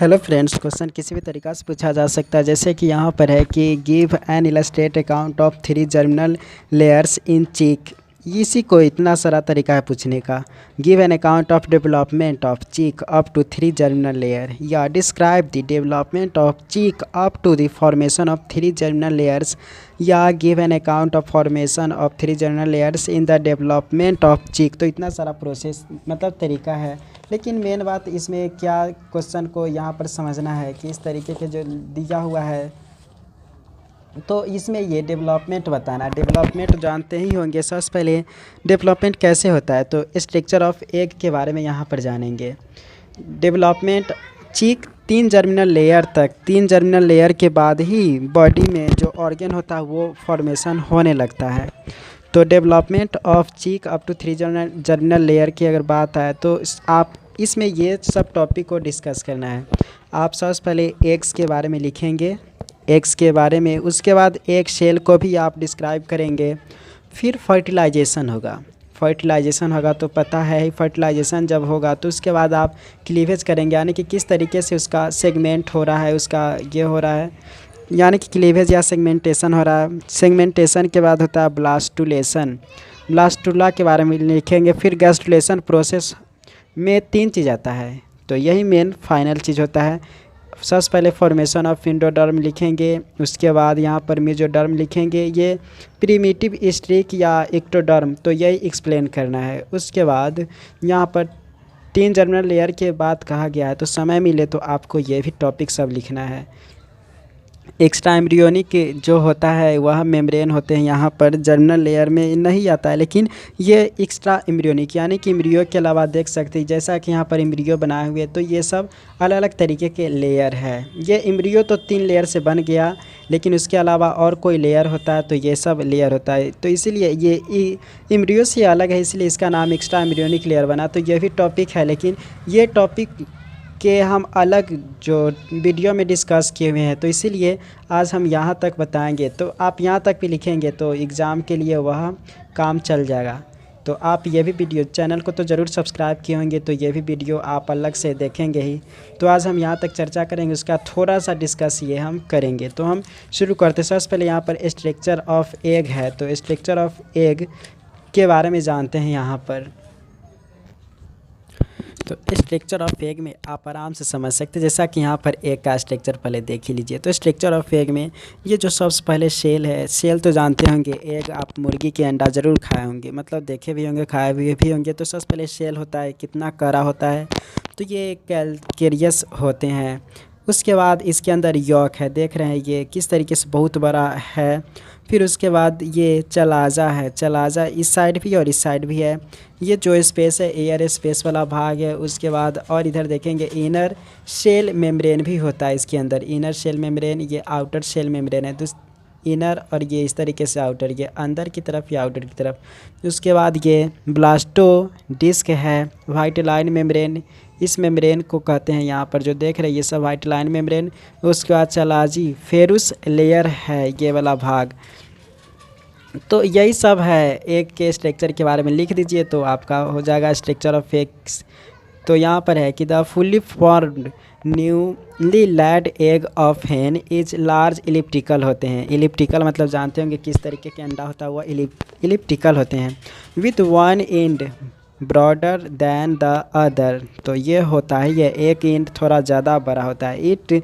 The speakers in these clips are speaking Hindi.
हेलो फ्रेंड्स, क्वेश्चन किसी भी तरीक़ा से पूछा जा सकता है। जैसे कि यहाँ पर है कि give an illustrate account of 3 germinal layers in chick. इसी को इतना सारा तरीका है पूछने का। Give an account of development of chick up to 3 germinal layer, या describe the development of chick up to the formation of 3 germinal layers, या give an account of formation of 3 germinal layers in the development of chick. तो इतना सारा प्रोसेस मतलब तरीका है, लेकिन मेन बात इसमें क्या क्वेश्चन को यहाँ पर समझना है कि इस तरीके के जो दिया हुआ है तो इसमें ये डेवलपमेंट बताना है। डेवलपमेंट जानते ही होंगे। सबसे पहले डेवलपमेंट कैसे होता है तो स्ट्रक्चर ऑफ एग के बारे में यहाँ पर जानेंगे। डेवलपमेंट चीक 3 जर्मिनल लेयर तक, 3 जर्मिनल लेयर के बाद ही बॉडी में जो ऑर्गन होता है वो फॉर्मेशन होने लगता है। तो development of chick up to 3 germinal layer की अगर बात आए तो आप इसमें ये सब टॉपिक को डिस्कस करना है। आप सबसे पहले एग्स के बारे में लिखेंगे, एग्स के बारे में, उसके बाद एक सेल को भी आप डिस्क्राइब करेंगे। फिर फर्टिलाइजेशन होगा। फर्टिलाइजेशन होगा तो पता है ही, फर्टिलाइजेशन जब होगा तो उसके बाद आप क्लीवेज करेंगे, यानी कि किस तरीके से उसका सेगमेंट हो रहा है, उसका ये हो रहा है, यानी कि क्लीवेज या सेगमेंटेशन हो रहा है। सेगमेंटेशन के बाद होता है ब्लास्टुलेशन। ब्लास्टुला के बारे में लिखेंगे। फिर गैस्टुलेशन प्रोसेस में 3 चीज़ आता है, तो यही मेन फाइनल चीज़ होता है। सबसे पहले फॉर्मेशन ऑफ एंडोडर्म लिखेंगे, उसके बाद यहाँ पर मेसोडर्म लिखेंगे, ये प्रिमिटिव स्ट्रिक या एक्टोडर्म, तो यही एक्सप्लेन करना है। उसके बाद यहाँ पर 3 जर्मिनल लेयर के बाद कहा गया है, तो समय मिले तो आपको ये भी टॉपिक सब लिखना है। एक्स्ट्रा एम्ब्रियोनिक जो होता है वह मेम्ब्रेन होते हैं, यहाँ पर जर्मिनल लेयर में नहीं आता है, लेकिन ये एक्स्ट्रा एम्ब्रियोनिक यानी कि एम्ब्रियो के अलावा देख सकते हैं जैसा कि यहाँ पर एम्ब्रियो बनाए हुए, तो ये सब अलग अलग तरीके के लेयर है। ये एम्ब्रियो तो 3 लेयर से बन गया, लेकिन उसके अलावा और कोई लेयर होता है तो ये सब लेयर होता है, तो इसीलिए ये एम्ब्रियो से अलग है, इसलिए इसका नाम एक्स्ट्रा एम्ब्रियोनिक लेयर बना। तो ये भी टॉपिक है, लेकिन ये टॉपिक के हम अलग जो वीडियो में डिस्कस किए हुए हैं, तो इसीलिए आज हम यहाँ तक बताएंगे। तो आप यहाँ तक भी लिखेंगे तो एग्ज़ाम के लिए वह काम चल जाएगा। तो आप ये भी वीडियो, चैनल को तो ज़रूर सब्सक्राइब किए होंगे, तो ये भी वीडियो आप अलग से देखेंगे ही। तो आज हम यहाँ तक चर्चा करेंगे, उसका थोड़ा सा डिस्कस ये हम करेंगे। तो हम शुरू करते हैं। सबसे पहले यहाँ पर स्ट्रक्चर ऑफ एग है, तो स्ट्रक्चर ऑफ एग के बारे में जानते हैं यहाँ पर। तो स्ट्रक्चर ऑफ एग में आप आराम से समझ सकते हैं, जैसा कि यहाँ पर एग का स्ट्रक्चर पहले देख ही लीजिए। तो स्ट्रक्चर ऑफ एग में ये जो सबसे पहले सेल है, सेल तो जानते होंगे, एग आप मुर्गी के अंडा ज़रूर खाए होंगे, मतलब देखे भी होंगे, खाए भी होंगे। तो सबसे पहले सेल होता है, कितना कड़ा होता है, तो ये कैलकेरियस होते हैं। उसके बाद इसके अंदर यॉक है, देख रहे हैं ये किस तरीके से बहुत बड़ा है। फिर उसके बाद ये चलाजा है, चलाजा इस साइड भी और इस साइड भी है। ये जो स्पेस है एयर स्पेस वाला भाग है। उसके बाद और इधर देखेंगे इनर सेल मेम्ब्रेन भी होता है इसके अंदर, इनर सेल मेम्ब्रेन, ये आउटर सेल मेम्ब्रेन है। तो इनर और ये इस तरीके से आउटर, ये अंदर की तरफ या आउटर की तरफ। उसके बाद ये ब्लास्टो डिस्क है, वाइट लाइन मेम्ब्रेन, इस मेम्ब्रेन को कहते हैं यहाँ पर जो देख रहे हैं ये सब वाइट लाइन मेम्ब्रेन। उसके बाद चलाजी फेरुस लेयर है ये वाला भाग। तो यही सब है एग के स्ट्रक्चर के बारे में लिख दीजिए तो आपका हो जाएगा स्ट्रक्चर ऑफ एग्स। तो यहाँ पर है कि the fully formed newly laid egg of hen is large elliptical होते हैं। इलिप्टिकल मतलब जानते होंगे किस तरीके के अंडा होता है, वह इलिप्टिकल होते हैं। With one end broader than the other, तो ये होता है, ये एक एंड थोड़ा ज़्यादा बड़ा होता है। It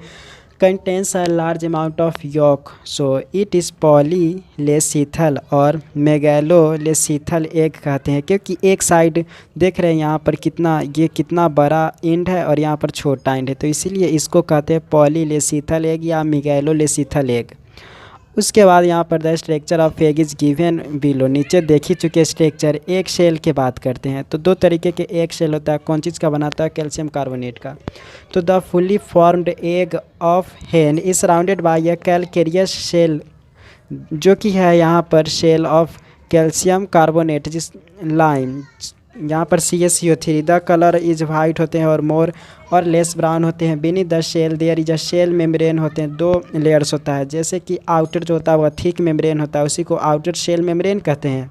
contains a large amount of yolk, so it is polylecithal और मेगैलोलेसिथल एग कहते हैं, क्योंकि एक साइड देख रहे हैं यहाँ पर कितना, ये कितना बड़ा एंड है और यहाँ पर छोटा एंड है, तो इसीलिए इसको कहते हैं पॉलीलेसिथल एग या मेगैलोलेसिथल एग। उसके बाद यहाँ पर the structure of egg is given below, नीचे देख ही चुके स्ट्रक्चर। एक सेल की बात करते हैं तो 2 तरीके के एक सेल होता है, कौन चीज़ का बनाता है, कैल्शियम कार्बोनेट का। तो the fully formed egg of hen is surrounded by a calcareous shell, जो कि है यहाँ पर सेल ऑफ कैल्शियम कार्बोनेट जिस लाइम, यहाँ पर CaCO3 the colour is white होते हैं और मोर और लेस ब्राउन होते हैं। Beneath the shell there is a shell membrane होते हैं, 2 लेयर्स होता है। जैसे कि आउटर जो होता है वह थिक मेम्ब्रेन होता है, उसी को आउटर शेल मेम्ब्रेन कहते हैं।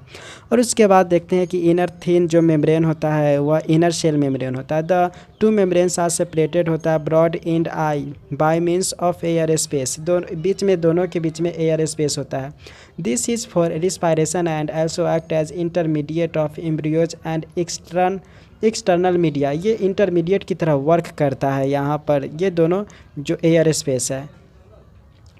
और उसके बाद देखते हैं कि इनर थिन जो मेम्ब्रेन होता है वह इनर शेल मेम्ब्रेन होता है। द 2 मेम्ब्रेन्स आर सेपरेटेड होता है broad end I by means of air space, दोनों के बीच में एयर स्पेस होता है। This is for respiration and also act as intermediate of embryos and external media. ये इंटरमीडिएट की तरह वर्क करता है यहाँ पर, ये दोनों जो एयर स्पेस है।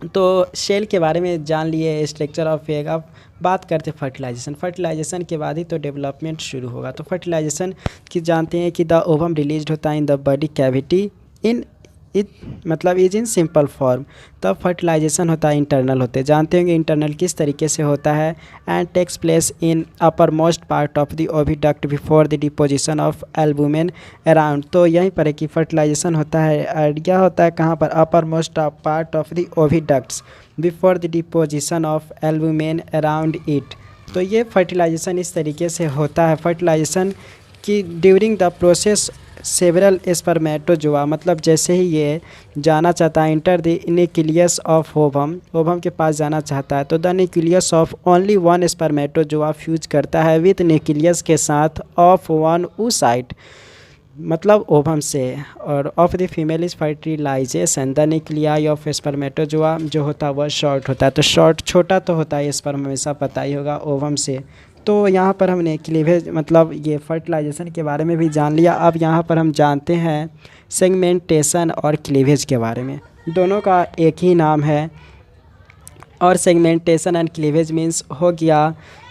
तो शेल के बारे में जान लिए, स्ट्रक्चर ऑफ एग। अब बात करते फर्टिलाइजेशन। फर्टिलाइजेशन के बाद ही तो डेवलपमेंट शुरू होगा। तो फर्टिलाइजेशन की जानते हैं कि द ओवम रिलीज्ड होता है in the body cavity in it मतलब इज इन सिंपल फॉर्म। तब फर्टिलाइजेशन होता है इंटरनल होते, जानते होंगे इंटरनल किस तरीके से होता है। And takes place in upper most part of the oviduct before the deposition of albumen around. तो यहीं पर है कि फर्टिलाइजेशन होता है, आइडिया होता है कहाँ पर, upper most part of the oviducts before the deposition of albumen around it. तो ये फर्टिलाइजेशन इस तरीके से होता है। फर्टिलाइजेशन की during the process several spermatozoa, मतलब जैसे ही ये जाना चाहता है enter the nucleus of ovum, ovum के पास जाना चाहता है, तो the nucleus of only one spermatozoa fuse करता है विथ न्यूक्लियस के साथ ऑफ वन oocyte, मतलब ओवम से। और of the female is fertilization the nuclei of spermatozoa जो होता है वह शॉर्ट होता है। तो शॉर्ट छोटा तो होता है स्पर्म, हमेशा पता ही होगा, ओवम से। तो यहाँ पर हमने क्लीवेज मतलब ये फर्टिलाइजेशन के बारे में भी जान लिया। अब यहाँ पर हम जानते हैं सेगमेंटेशन और क्लीवेज के बारे में। दोनों का एक ही नाम है, और सेगमेंटेशन एंड क्लीवेज मीन्स हो गया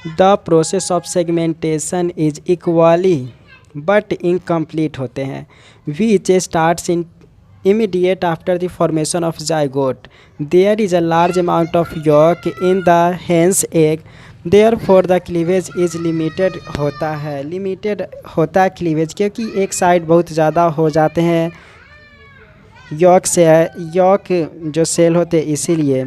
the process of segmentation is equally but incomplete होते हैं विच starts in immediate after the formation of zygote. There is a large amount of yolk in the hen's egg, therefore the cleavage is limited होता है। लिमिटेड होता है क्लीवेज क्योंकि एक साइड बहुत ज़्यादा हो जाते हैं यॉक से, यॉक जो सेल होते हैं इसीलिए।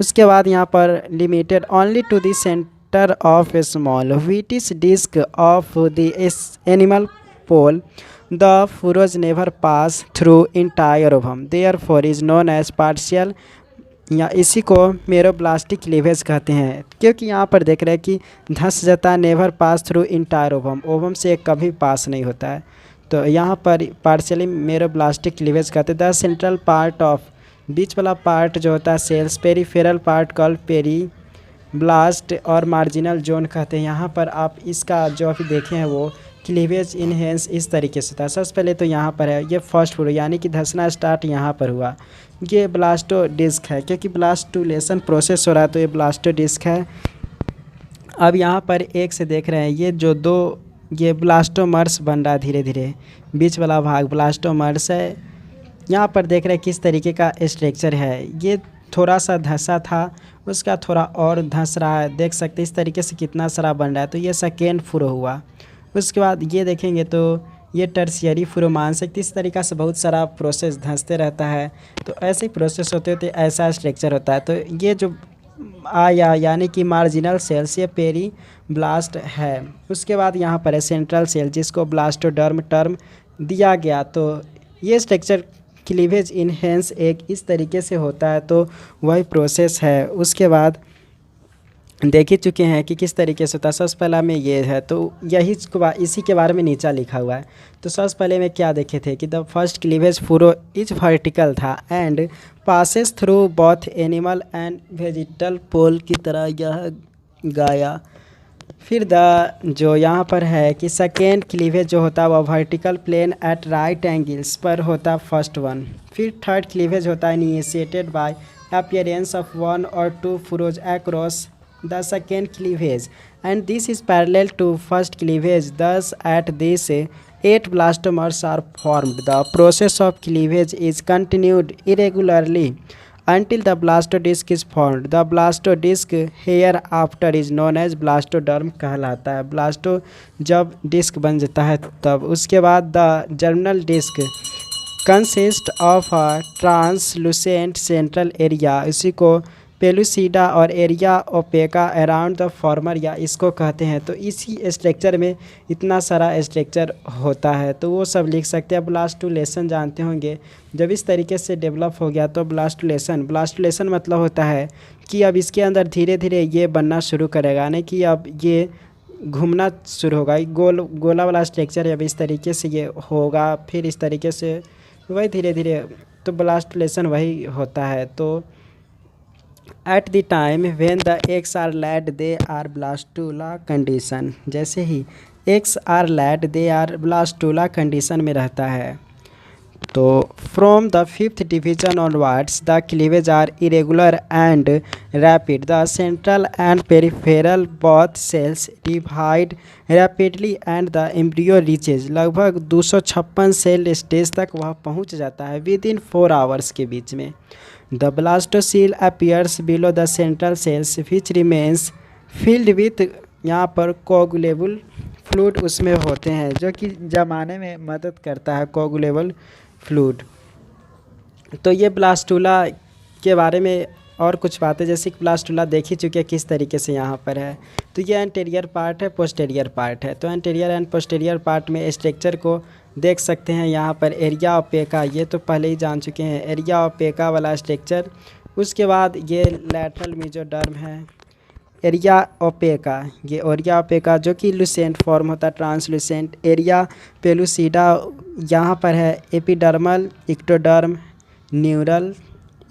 उसके बाद यहाँ पर limited only to the centre of a small whitish disc of the animal pole, the furrows never pass through entire ovum, therefore is known as partial, या इसी को मेरोब्लास्टिक क्लीवेज कहते हैं। क्योंकि यहाँ पर देख रहे हैं कि धंस जाता है, never pass through entire ovum, ovum से कभी पास नहीं होता है। तो यहाँ पर पार्शियली मेरोब्लास्टिक क्लीवेज कहते हैं। द सेंट्रल पार्ट ऑफ, बीच वाला पार्ट जो होता है cells, peripheral part called periblast और मार्जिनल जोन कहते हैं। यहाँ पर आप इसका जो अभी देखे हैं वो क्लीवेज इनहेंस इस तरीके से था। सबसे पहले तो यहाँ पर है ये फर्स्ट फ्लोर, यानी कि धंसना स्टार्ट यहाँ पर हुआ। ये ब्लास्टो डिस्क है, क्योंकि ब्लास्टुलेशन प्रोसेस हो रहा है तो ये ब्लास्टो डिस्क है। अब यहाँ पर एक से देख रहे हैं ये जो दो ये ब्लास्टोमर्स बन रहा है धीरे धीरे, बीच वाला भाग ब्लास्टोमर्स है। यहाँ पर देख रहे हैं किस तरीके का स्ट्रक्चर है, ये थोड़ा सा धंसा था, उसका थोड़ा और धंस रहा है, देख सकते इस तरीके से कितना सारा बन रहा है। तो ये सेकेंड फ्लो हुआ। उसके बाद ये देखेंगे तो ये टर्शियरी फ्लो मान सकते, इस तरीक़ा से बहुत सारा प्रोसेस धंसते रहता है। तो ऐसे ही प्रोसेस होते होते ऐसा स्ट्रक्चर होता है। तो ये जो आया यानी कि मार्जिनल सेल्स ये पेरी ब्लास्ट है। उसके बाद यहाँ पर है सेंट्रल सेल जिसको ब्लास्टोडर्म टर्म दिया गया। तो ये स्ट्रक्चर क्लीवेज इनहेंस एक इस तरीके से होता है, तो वही प्रोसेस है। उसके बाद देख ही चुके हैं कि किस तरीके से होता है। सबसे पहला में ये है, तो यही इसी के बारे में नीचा लिखा हुआ है। तो सबसे पहले में क्या देखे थे कि the first cleavage furrow is vertical था and passes through both animal and vegetal pole की तरह यह गाया। फिर जो यहाँ पर है कि सेकेंड क्लीवेज जो होता है वह vertical plane at right angles पर होता फर्स्ट वन। फिर थर्ड क्लीवेज होता है initiated by appearance of one और two furrows across the second cleavage and this is parallel to first cleavage, thus at this 8 blastomers are formed. The process of cleavage is continued irregularly until the blastodisc is formed. The blastodisc hereafter is known as blastoderm कहलाता है। ब्लास्टो जब डिस्क बन जाता है तब। उसके बाद the germinal disc consist of a translucent central area, इसी को पेलुसिडा और area opaca around the former या इसको कहते हैं। तो इसी स्ट्रक्चर में इतना सारा स्ट्रक्चर होता है, तो वो सब लिख सकते हैं। ब्लास्टुलेशन जानते होंगे, जब इस तरीके से डेवलप हो गया तो ब्लास्टुलेशन मतलब होता है कि अब इसके अंदर धीरे धीरे ये बनना शुरू करेगा, यानी कि अब ये घूमना शुरू होगा। गोला वाला स्ट्रक्चर अब इस तरीके से ये होगा, फिर इस तरीके से वही धीरे धीरे, तो ब्लास्टुलेशन वही होता है। तो at the time when the eggs are laid they are blastula condition, जैसे ही eggs are laid they are blastula condition में रहता है। तो from the fifth division onwards the cleavage are irregular and rapid, the central and peripheral both cells divide rapidly and the embryo reaches, लगभग 256 सेल स्टेज तक वह पहुंच जाता है विद इन 4 आवर्स के बीच में। The blastocoel appears below the central cells which remains filled with, यहाँ पर कोगुलेबल फ्लूइड उसमें होते हैं जो कि जमाने में मदद करता है, कोगुलेबल फ्लूइड। तो ये ब्लास्टुला के बारे में और कुछ बातें, जैसे कि ब्लास्टुला देख ही चुके हैं किस तरीके से यहाँ पर है। तो ये एंटीरियर पार्ट है, पोस्टीरियर पार्ट है। तो एंटीरियर एंड पोस्टीरियर पार्ट में स्ट्रक्चर को देख सकते हैं यहाँ पर। एरिया ओपेका ये तो पहले ही जान चुके हैं, एरिया ओपेका वाला स्ट्रक्चर। उसके बाद ये लैटरल मेसोडर्म है, एरिया ओपेका, ये एरिया ओपेका जो कि लुसेंट फॉर्म होता है, ट्रांसलुसेंट। एरिया पेलुसिडा यहाँ पर है, एपिडर्मल, इक्टोडर्म, न्यूरल,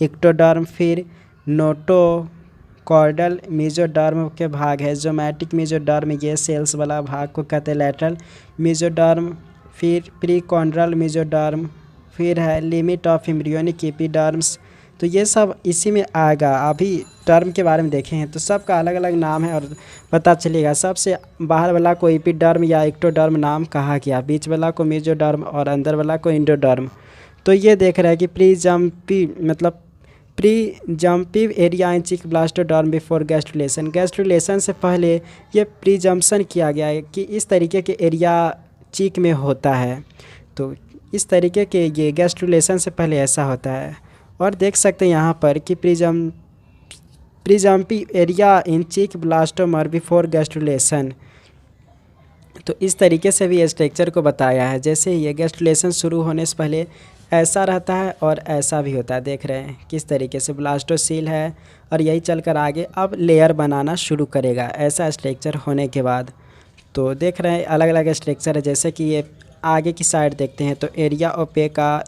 इक्टोडर्म, फिर नोटोकॉर्डल मेसोडर्म के भाग है। जोमैटिक मेसोडर्म ये सेल्स वाला भाग को कहते हैं लैटरल मेसोडर्म, फिर प्रीकॉन्ड्रल मेसोडर्म, फिर है लिमिट ऑफ एम्ब्रियोनिक एपिडर्म्स। तो ये सब इसी में आएगा। अभी टर्म के बारे में देखे हैं तो सबका अलग अलग नाम है और पता चलेगा। सबसे बाहर वाला को एपिडर्म या एक्टोडर्म नाम कहा गया, बीच वाला को मेसोडर्म और अंदर वाला को एंडोडर्म। तो ये देख रहे हैं कि प्री जम्पिव एरिया इन चिक ब्लास्टोडर्म बिफोर गैस्ट्रुलेशन, गैस्ट्रुलेशन से पहले ये प्री जम्पशन किया गया है कि इस तरीके के एरिया चीक में होता है। तो इस तरीके के ये गैस्ट्रुलेशन से पहले ऐसा होता है। और देख सकते हैं यहाँ पर कि presumptive area in chick blastomere before gastrulation. तो इस तरीके से भी स्ट्रक्चर को बताया है, जैसे ये गैस्ट्रुलेशन शुरू होने से पहले ऐसा रहता है और ऐसा भी होता है। देख रहे हैं किस तरीके से ब्लास्टोसील है और यही चलकर आगे अब लेयर बनाना शुरू करेगा ऐसा स्ट्रक्चर होने के बाद। तो देख रहे हैं अलग अलग स्ट्रक्चर है, जैसे कि ये आगे की साइड देखते हैं तो area ओपेका,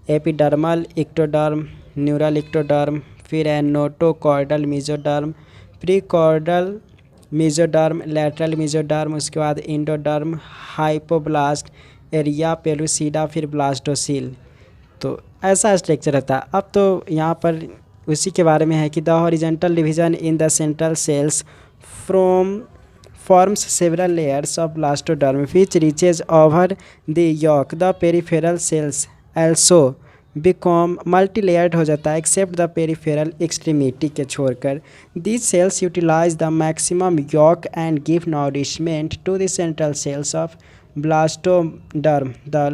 epidermal ectoderm, neural ectoderm, फिर है notochordal mesoderm, prechordal mesoderm, lateral mesoderm, उसके बाद एंडोडर्म, हाइपोब्लास्ट, एरिया पेलुसिडा, फिर ब्लास्टोसील। तो ऐसा स्ट्रक्चर रहता है। अब तो यहाँ पर उसी के बारे में है कि the horizontal division in the central cells forms several layers of blastoderm which reaches over the yolk. The peripheral cells also become multi-layered हो जाता है except the peripheral extremity के छोड़कर। These cells utilize the maximum yolk and give nourishment to the central cells of blastoderm. The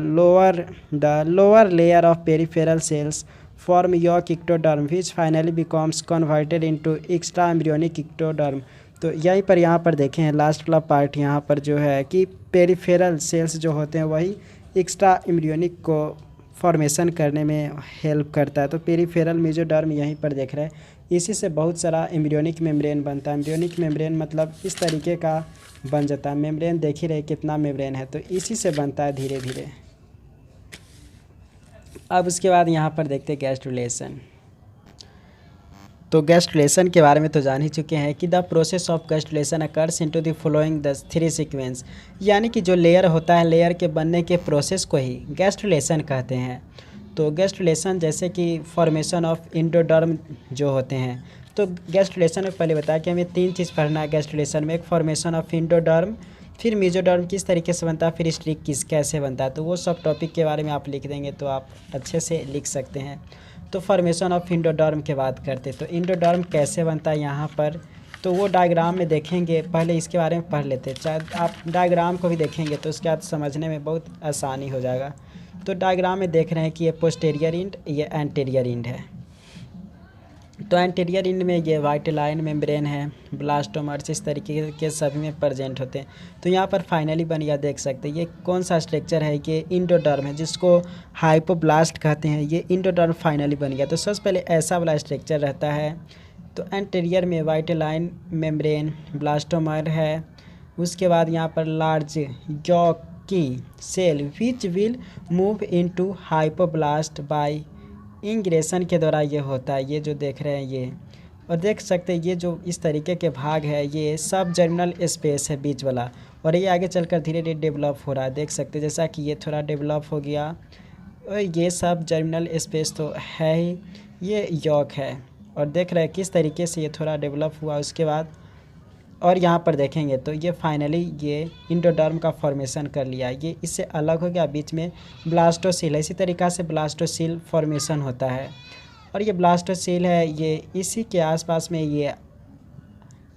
lower layer of peripheral cells form yolk ectoderm which finally becomes converted into extra embryonic ectoderm. तो यहीं पर यहाँ पर देखें हैं लास्ट वाला पार्ट यहाँ पर जो है कि पेरिफेरल सेल्स जो होते हैं वही एक्स्ट्रा एम्ब्रियोनिक को फॉर्मेशन करने में हेल्प करता है। तो पेरिफेरल मेसोडर्म यहीं पर देख रहे हैं, इसी से बहुत सारा एम्ब्रियोनिक मेम्ब्रेन बनता है। एम्ब्रियोनिक मेम्ब्रेन मतलब इस तरीके का बन जाता है। मेम्ब्रेन देख ही रहे कितना मेम्ब्रेन है, तो इसी से बनता है धीरे धीरे। अब उसके बाद यहाँ पर देखते हैं गैस्ट्रुलेशन। तो गैस्ट्रुलेशन के बारे में तो जान ही चुके हैं कि the process of gastrulation occurs into the following the 3 sequence, यानी कि जो लेयर होता है लेयर के बनने के प्रोसेस को ही गैस्ट्रुलेशन कहते हैं। तो गैस्ट्रुलेशन जैसे कि फॉर्मेशन ऑफ एंडोडर्म जो होते हैं, तो गैस्ट्रुलेशन में पहले बताया कि हमें 3 चीज़ पढ़ना है गैस्ट्रुलेशन में। एक फॉर्मेशन ऑफ एंडोडर्म, फिर मेसोडर्म किस तरीके से बनता है, फिर स्ट्रिक कैसे बनता है। तो वो सब टॉपिक के बारे में आप लिख देंगे तो आप अच्छे से लिख सकते हैं। तो फॉर्मेशन ऑफ एंडोडर्म के बात करते तो एंडोडर्म कैसे बनता है यहाँ पर, तो वो डायग्राम में देखेंगे। पहले इसके बारे में पढ़ लेते हैं, चाहे आप डायग्राम को भी देखेंगे तो उसके बाद समझने में बहुत आसानी हो जाएगा। तो डायग्राम में देख रहे हैं कि ये पोस्टीरियर एंड ये एंटीरियर एंड है। तो एंटीरियर इंड में ये वाइट लाइन मेम्ब्रेन है, ब्लास्टोमर्स इस तरीके के सभी में प्रेजेंट होते हैं। तो यहाँ पर फाइनली बन गया, देख सकते हैं ये कौन सा स्ट्रक्चर है, ये इंडोडर्म है जिसको हाइपोब्लास्ट कहते हैं। ये इंडोडर्म फाइनली बन गया। तो सबसे पहले ऐसा वाला स्ट्रक्चर रहता है। तो एंटीरियर में वाइट लाइन मेम्ब्रेन, ब्लास्टोमर है। उसके बाद यहाँ पर large yolky cell which will move into hypoblast by ingression के द्वारा ये होता है। ये जो देख रहे हैं ये, और देख सकते हैं ये जो इस तरीके के भाग है ये सब जर्मिनल स्पेस है बीच वाला, और ये आगे चलकर धीरे धीरे डेवलप हो रहा है। देख सकते हैं जैसा कि ये थोड़ा डेवलप हो गया, और ये सब जर्मिनल स्पेस तो है ही, ये यॉक है। और देख रहे हैं किस तरीके से ये थोड़ा डेवलप हुआ उसके बाद। और यहाँ पर देखेंगे तो ये फाइनली ये इंडोडर्म का फॉर्मेशन कर लिया, ये इससे अलग हो गया, बीच में ब्लास्टोसील है। इसी तरीक़ा से ब्लास्टोसील फॉर्मेशन होता है, और ये ब्लास्टोसील है ये इसी के आसपास में ये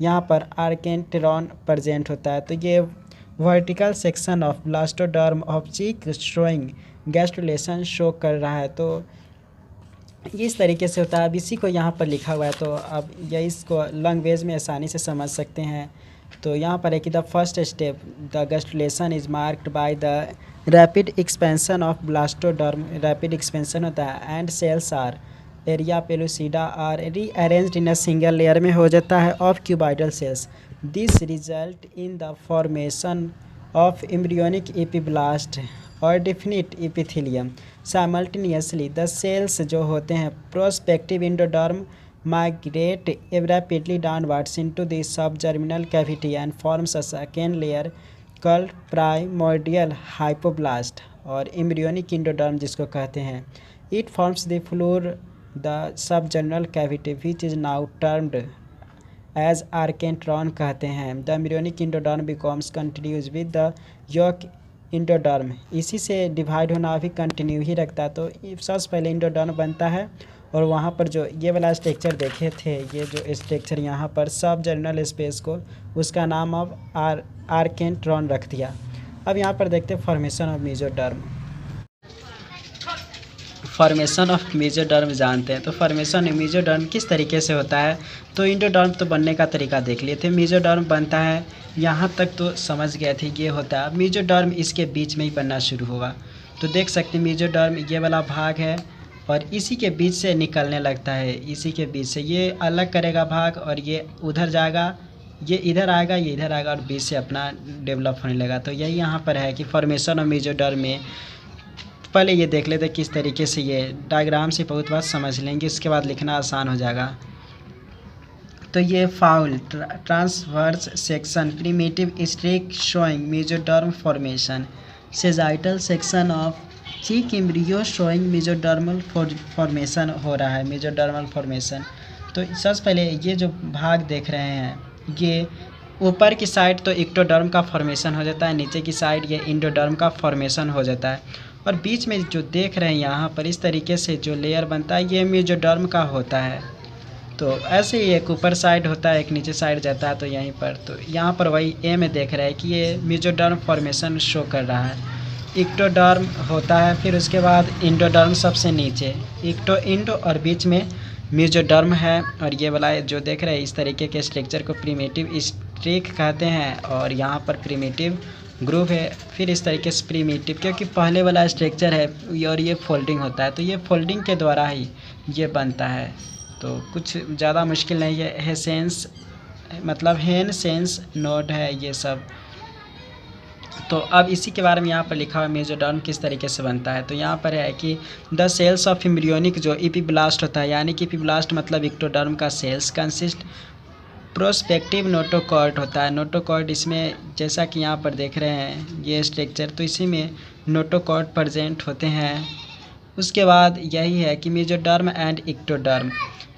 यहाँ पर आर्केंटेरॉन प्रेजेंट होता है। तो ये vertical section of blastoderm of cheek showing gastrulation show कर रहा है। तो इस तरीके से होता है। अब इसी को यहाँ पर लिखा हुआ है, तो अब ये इसको लैंग्वेज में आसानी से समझ सकते हैं। तो यहाँ पर है कि the first step the gastrulation is marked by the rapid expansion of blastoderm. Rapid expansion होता है and cells are area pellucida are rearranged in a single layer में हो जाता है of cuboidal cells. This result in the formation of embryonic epiblast और definite epithelium. Simultaneously the cells जो होते हैं prospective endoderm migrate rapidly downwards into the sub germinal cavity and forms a second layer called primordial hypoblast और एम्ब्रियोनिक इंडोडर्म जिसको कहते हैं। It forms the floor the sub germinal cavity which is now termed as archenteron कहते हैं। The embryonic endoderm becomes continues with the yolk endoderm. इसी से डिवाइड होना भी कंटिन्यू ही रखता है। तो सबसे पहले इंडोडर्म बनता है, और वहाँ पर जो ये वाला स्ट्रक्चर देखे थे, ये जो स्ट्रक्चर यहाँ पर सब जर्मिनल स्पेस को उसका नाम अब आर्केंट्रॉन रख दिया। अब यहाँ पर देखते हैं formation of mesoderm. Formation of mesoderm जानते हैं। तो फॉर्मेशन ऑफ मेसोडर्म किस तरीके से होता है, तो इंडोडर्म तो बनने का तरीका देख लिए थे। मेसोडर्म बनता है यहाँ तक तो समझ गए थे, ये होता है। मेसोडर्म इसके बीच में ही बनना शुरू होगा। तो देख सकते हैं मेसोडर्म ये वाला भाग है, और इसी के बीच से निकलने लगता है, इसी के बीच से ये अलग करेगा भाग, और ये उधर जाएगा, ये इधर आएगा, ये इधर आएगा, और बीच से अपना डेवलप होने लगा। तो यही यहाँ पर है कि फॉर्मेशन ऑफ मेसोडर्म में पहले ये देख लेते किस तरीके से, ये डायग्राम से बहुत बात समझ लेंगे, उसके बाद लिखना आसान हो जाएगा। तो ये fowl transverse section primitive streak showing mesoderm formation. Sagittal section of chick embryo showing mesodermal formation हो रहा है, मेसोडर्मल फॉर्मेशन। तो सबसे पहले ये जो भाग देख रहे हैं, ये ऊपर की साइड तो इक्टोडर्म का फॉर्मेशन हो जाता है, नीचे की साइड ये इंडोडर्म का फॉर्मेशन हो जाता है, और बीच में जो देख रहे हैं यहाँ पर इस तरीके से जो लेयर बनता है ये मेसोडर्म का होता है। तो ऐसे ही एक ऊपर साइड होता है, एक नीचे साइड जाता है। तो यहीं पर तो यहाँ पर वही ए में देख रहे हैं कि ये मेसोडर्म फॉर्मेशन शो कर रहा है। इक्टोडर्म होता है, फिर उसके बाद इंडोडर्म सबसे नीचे, इंडो और बीच में मेसोडर्म है। और ये वाला जो देख रहे हैं इस तरीके के स्ट्रक्चर को प्रिमिटिव स्ट्रिक कहते हैं, और यहाँ पर प्रिमिटिव ग्रुप है। फिर इस तरीके से प्रिमिटिव, क्योंकि पहले वाला स्ट्रक्चर है और ये फोल्डिंग होता है, तो ये फोल्डिंग के द्वारा ही ये बनता है। तो कुछ ज़्यादा मुश्किल नहीं है। हेसेंस मतलब हेन सेंस नोड है ये सब। तो अब इसी के बारे में यहाँ पर लिखा हुआ है मेसोडर्म किस तरीके से बनता है। तो यहाँ पर है कि द सेल्स ऑफ एम्ब्रियोनिक जो एपिब्लास्ट होता है, यानी कि एपिब्लास्ट मतलब इक्टोडर्म का सेल्स कंसिस्ट प्रोस्पेक्टिव नोटोकॉर्ड होता है। नोटोकॉर्ड इसमें जैसा कि यहाँ पर देख रहे हैं ये स्ट्रक्चर, तो इसी में नोटोकॉर्ड प्रेजेंट होते हैं। उसके बाद यही है कि mesoderm and ectoderm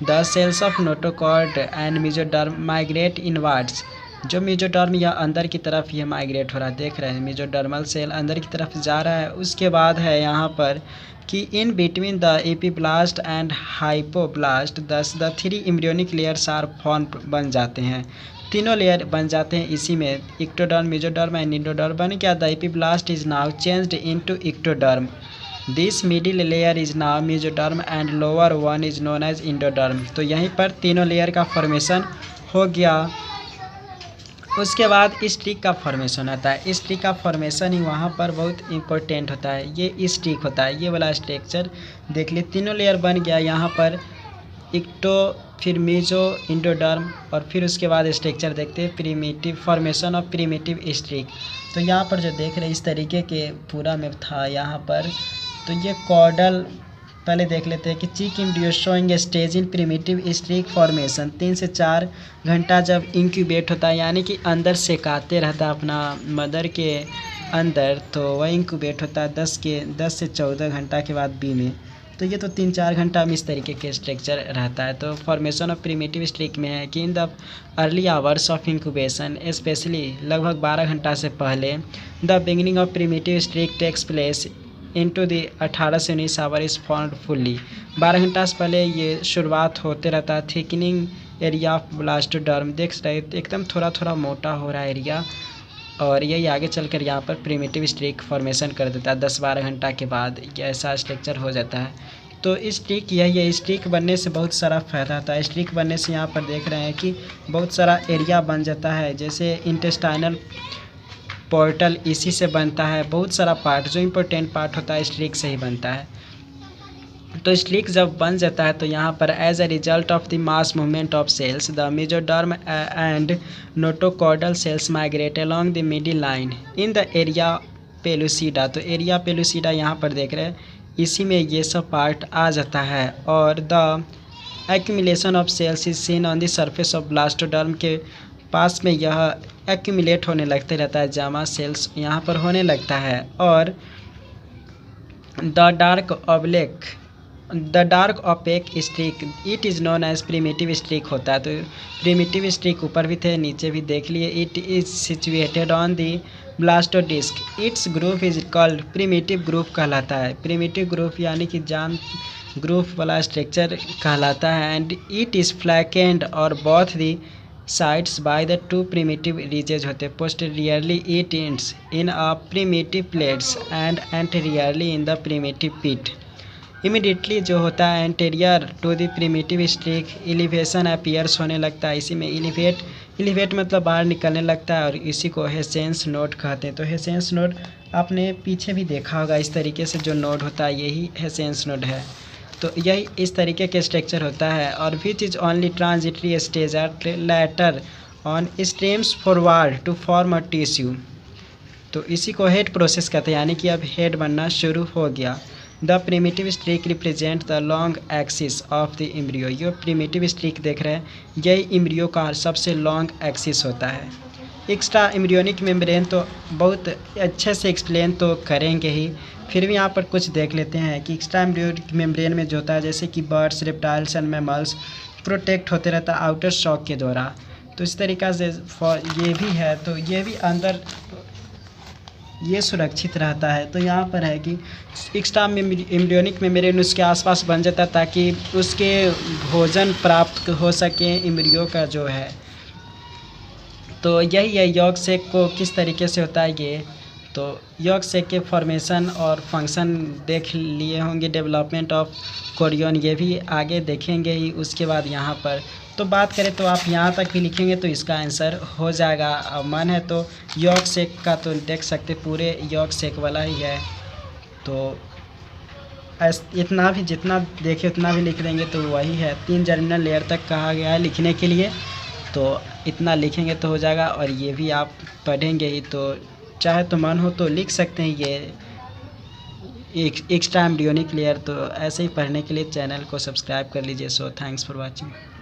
the cells of notochord and mesoderm migrate inwards. जो मेसोडर्म या अंदर की तरफ ये माइग्रेट हो रहा है, देख रहे हैं मेसोडर्मल सेल अंदर की तरफ जा रहा है। उसके बाद है यहाँ पर कि in between the epiblast and hypoblast the three embryonic layers are form बन जाते हैं, तीनों लेयर बन जाते हैं इसी में, इक्टोडर्म मेसोडर्म एंड इंडोडर्म बन गया। The epiblast is now changed into ectoderm this middle layer is now mesoderm and lower one is known as endoderm. तो यहीं पर तीनों लेयर का फॉर्मेशन हो गया। उसके बाद स्टिक का फॉर्मेशन होता है। स्टिक का फॉर्मेशन ही वहाँ पर बहुत इंपॉर्टेंट होता है। ये स्टिक होता है, ये वाला स्ट्रक्चर देख लिए। तीनों लेयर बन गया यहाँ पर, इक्टो, फिर मेसो, इंडोडर्म, और फिर उसके बाद स्ट्रक्चर देखते हैं primitive formation of primitive stick. तो यहाँ पर जो देख रहे हैं इस तरीके के पूरा में था यहाँ पर। तो ये कॉर्डल पहले देख लेते हैं कि चीक एम्ब्रियो शोइंग स्टेज इन प्रिमिटिव स्टिक फॉर्मेशन। 3 से 4 घंटा जब इंक्यूबेट होता है, यानी कि अंदर सेकाते रहता है अपना मदर के अंदर, तो वह इंक्यूबेट होता है 10 से 14 घंटा के बाद बी में। तो ये तो 3-4 घंटा में इस तरीके के स्ट्रक्चर रहता है। तो फॉर्मेशन ऑफ प्रिमिटिव स्टिक में है कि in the early hours of incubation, especially लगभग 12 घंटा से पहले, the beginning of primitive streak takes place into the 18 से 19 आवर इज फॉर्म्ड फुल्ली। 12 घंटा से पहले ये शुरुआत होते रहता है। थिकनिंग एरिया ऑफ ब्लास्टोडर्म, देख रहे एकदम थोड़ा थोड़ा मोटा हो रहा है एरिया, और यही आगे चलकर यहाँ पर प्रिमिटिव स्टिक फॉर्मेशन कर देता है। 10-12 घंटा के बाद ये ऐसा स्ट्रक्चर हो जाता है। तो स्टिक यही है, स्टिक बनने से बहुत सारा फ़ायदा होता है। स्टिक बनने से यहाँ पर देख रहे हैं कि बहुत सारा एरिया बन जाता है, जैसे इंटेस्टाइनल पोर्टल इसी से बनता है। बहुत सारा पार्ट, जो इम्पोर्टेंट पार्ट होता है स्टिक से ही बनता है। तो स्टिक जब बन जाता है तो यहाँ पर as a result of the mass movement of cells the mesoderm and notochordal cells migrate along the middle line in the area pellucida. तो एरिया पेलुसिडा यहाँ पर देख रहे हैं, इसी में ये सब पार्ट आ जाता है। और the accumulation of cells is seen on the surface of blastoderm, के पास में यह एक्यूमुलेट होने लगते रहता है, जमा सेल्स यहाँ पर होने लगता है। और the dark opaque streak it is known as primitive streak होता है। तो प्रिमिटिव स्टिक ऊपर भी थे, नीचे भी देख लिए। It is situated on the blastodisc, its group is called primitive group कहलाता है। प्रिमिटिव ग्रुप यानी कि जाम ग्रुप वाला स्ट्रक्चर कहलाता है। एंड इट इज़ फ्लैकेंड और both the sides by the two primitive ridges होते। posteriorly it ends in a primitive plates and anteriorly in the primitive pit। immediately जो होता है anterior to the primitive stick elevation appears होने लगता है। इसी में elevate मतलब बाहर निकलने लगता है, और इसी को हेसेंस नोड कहते हैं। तो हेसेंस नोड आपने पीछे भी देखा होगा, इस तरीके से जो नोड होता है यही हेसेंस नोड है। तो यही इस तरीके के स्ट्रक्चर होता है। और which is only transitory stage at later on stems forward to form a tissue. तो इसी को हेड प्रोसेस कहते हैं, यानी कि अब हेड बनना शुरू हो गया। The primitive streak represent the long axis of the embryo. ये प्रिमिटिव स्ट्रिक देख रहे हैं, यही एम्ब्रियो का सबसे लॉन्ग एक्सिस होता है। एक्स्ट्रा एम्ब्रियोनिक मेम्ब्रेन तो बहुत अच्छे से एक्सप्लेन तो करेंगे ही, फिर भी यहाँ पर कुछ देख लेते हैं कि एक्स्ट्रा एम्ब्रियोनिक मेम्ब्रेन में जो होता है, जैसे कि birds, reptiles and mammals protect होते रहता है आउटर शॉक के द्वारा। तो इस तरीक़ा से ये भी है, तो ये भी अंदर ये सुरक्षित रहता है। तो यहाँ पर है कि एक्स्ट्रा एम्ब्रियोनिक मेम्ब्रेन उसके आसपास बन जाता है, ताकि उसके भोजन प्राप्त हो सके एम्ब्रियो का जो है। तो यही है यॉर्क सेक को किस तरीके से होता है ये। तो यॉर्क सेक के फॉर्मेशन और फंक्शन देख लिए होंगे। डेवलपमेंट ऑफ कोरियन ये भी आगे देखेंगे ही। उसके बाद यहाँ पर तो बात करें तो आप यहाँ तक भी लिखेंगे तो इसका आंसर हो जाएगा। अब मन है तो यॉर्क सेक का तो देख सकते, पूरे यॉर्क सेक वाला ही है। तो इतना भी जितना देखे उतना भी लिख देंगे तो वही है। 3 जर्मिनल लेयर तक कहा गया है लिखने के लिए, तो इतना लिखेंगे तो हो जाएगा। और ये भी आप पढ़ेंगे ही, तो चाहे तो मन हो तो लिख सकते हैं ये एक्स्ट्रा एम्ब्रियोनिक लेयर। तो ऐसे ही पढ़ने के लिए चैनल को सब्सक्राइब कर लीजिए। So thanks for watching.